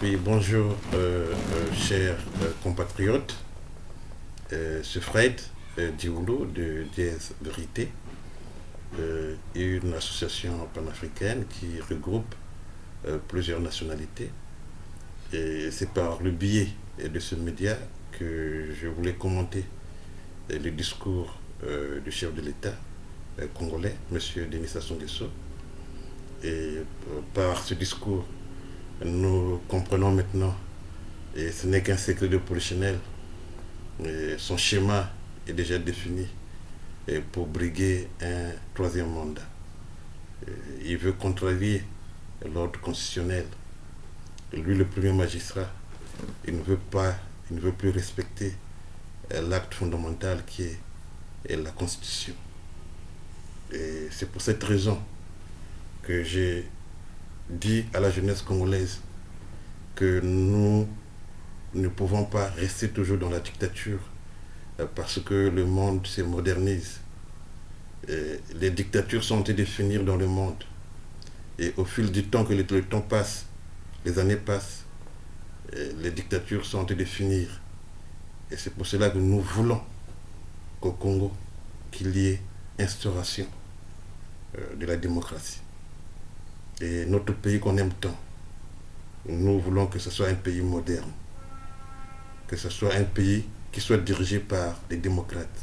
Oui, bonjour, chers compatriotes. C'est Fred Dioulou de DS Vérité, une association panafricaine qui regroupe plusieurs nationalités. Et c'est par le biais de ce média que je voulais commenter le discours du chef de l'État congolais, M. Denis Sassou Nguesso. Et par ce discours, nous comprenons maintenant, et ce n'est qu'un secret de polichinelle, son schéma est déjà défini pour briguer un troisième mandat. Il veut contrarier l'ordre constitutionnel. Lui, le premier magistrat, il ne veut plus respecter l'acte fondamental qui est la Constitution. Et c'est pour cette raison que j'ai dit à la jeunesse congolaise que nous ne pouvons pas rester toujours dans la dictature parce que le monde se modernise. Les dictatures sont en train de finir dans le monde. Et au fil du temps que le temps passe, les années passent, les dictatures sont en train de finir. Et c'est pour cela que nous voulons qu'au Congo, qu'il y ait instauration de la démocratie. Et notre pays qu'on aime tant, nous voulons que ce soit un pays moderne, que ce soit un pays qui soit dirigé par des démocrates,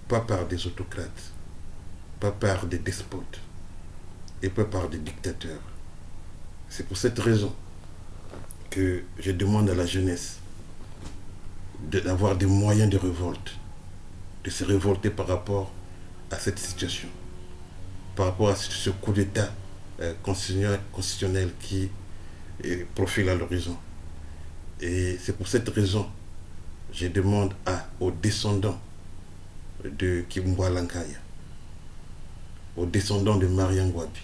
pas par des autocrates, pas par des despotes et pas par des dictateurs. C'est pour cette raison que je demande à la jeunesse d'avoir des moyens de révolte, de se révolter par rapport à cette situation, par rapport à ce coup d'État constitutionnel qui profile à l'horizon. Et c'est pour cette raison que je demande aux descendants de Kimbwa Lankaya, aux descendants de Marian Ngwabi,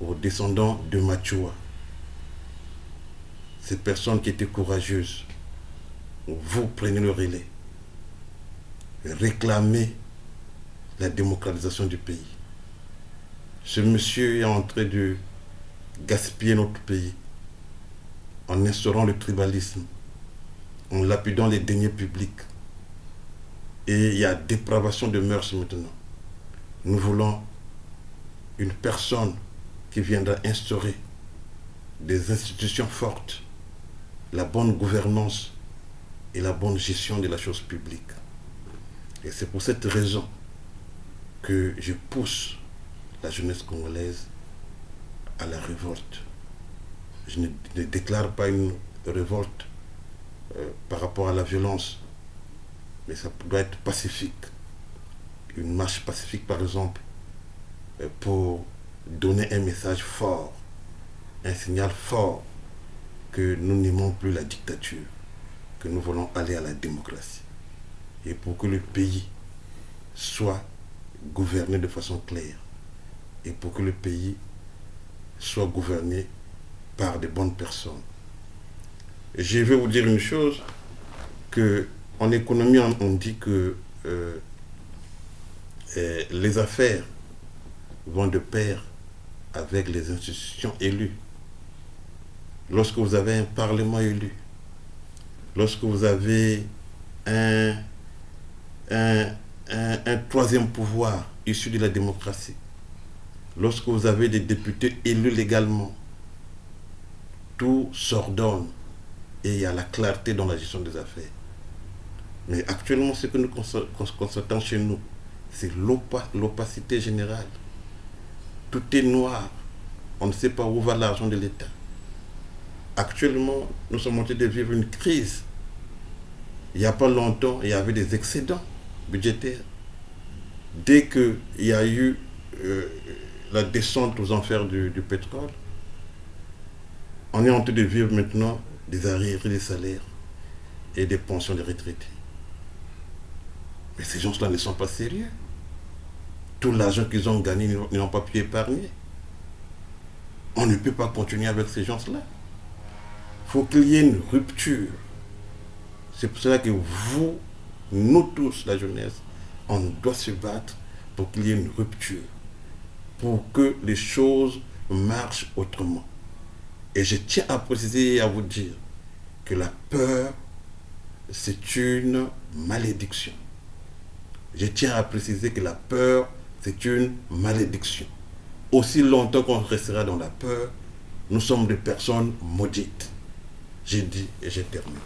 aux descendants de Machua, ces personnes qui étaient courageuses, vous prenez le relais, réclamez la démocratisation du pays. Ce monsieur est en train de gaspiller notre pays en instaurant le tribalisme, en lapidant les deniers publics. Et il y a dépravation de mœurs maintenant. Nous voulons une personne qui viendra instaurer des institutions fortes, la bonne gouvernance et la bonne gestion de la chose publique. Et c'est pour cette raison que je pousse la jeunesse congolaise à la révolte. Je ne déclare pas une révolte par rapport à la violence, mais ça doit être pacifique. Une marche pacifique, par exemple, pour donner un message fort, un signal fort que nous n'aimons plus la dictature, que nous voulons aller à la démocratie. Et pour que le pays soit gouverné de façon claire, et pour que le pays soit gouverné par de bonnes personnes. Et je vais vous dire une chose, qu'en économie, on dit que les affaires vont de pair avec les institutions élues. Lorsque vous avez un parlement élu, lorsque vous avez un troisième pouvoir issu de la démocratie, lorsque vous avez des députés élus légalement, tout s'ordonne et il y a la clarté dans la gestion des affaires. Mais actuellement, ce que nous constatons chez nous, c'est l'opacité générale. Tout est noir. On ne sait pas où va l'argent de l'État. Actuellement, nous sommes en train de vivre une crise. Il n'y a pas longtemps, il y avait des excédents budgétaires. Dès qu'il y a eu la descente aux enfers du pétrole, on est en train de vivre maintenant des arriérés des salaires et des pensions des retraités. Mais ces gens-là ne sont pas sérieux. Tout l'argent qu'ils ont gagné, ils n'ont pas pu épargner. On ne peut pas continuer avec ces gens-là. Il faut qu'il y ait une rupture. C'est pour cela que vous, nous tous, la jeunesse, on doit se battre pour qu'il y ait une rupture, pour que les choses marchent autrement. Et je tiens à préciser et à vous dire que la peur, c'est une malédiction. Je tiens à préciser que la peur, c'est une malédiction. Aussi longtemps qu'on restera dans la peur, nous sommes des personnes maudites. J'ai dit et j'ai terminé.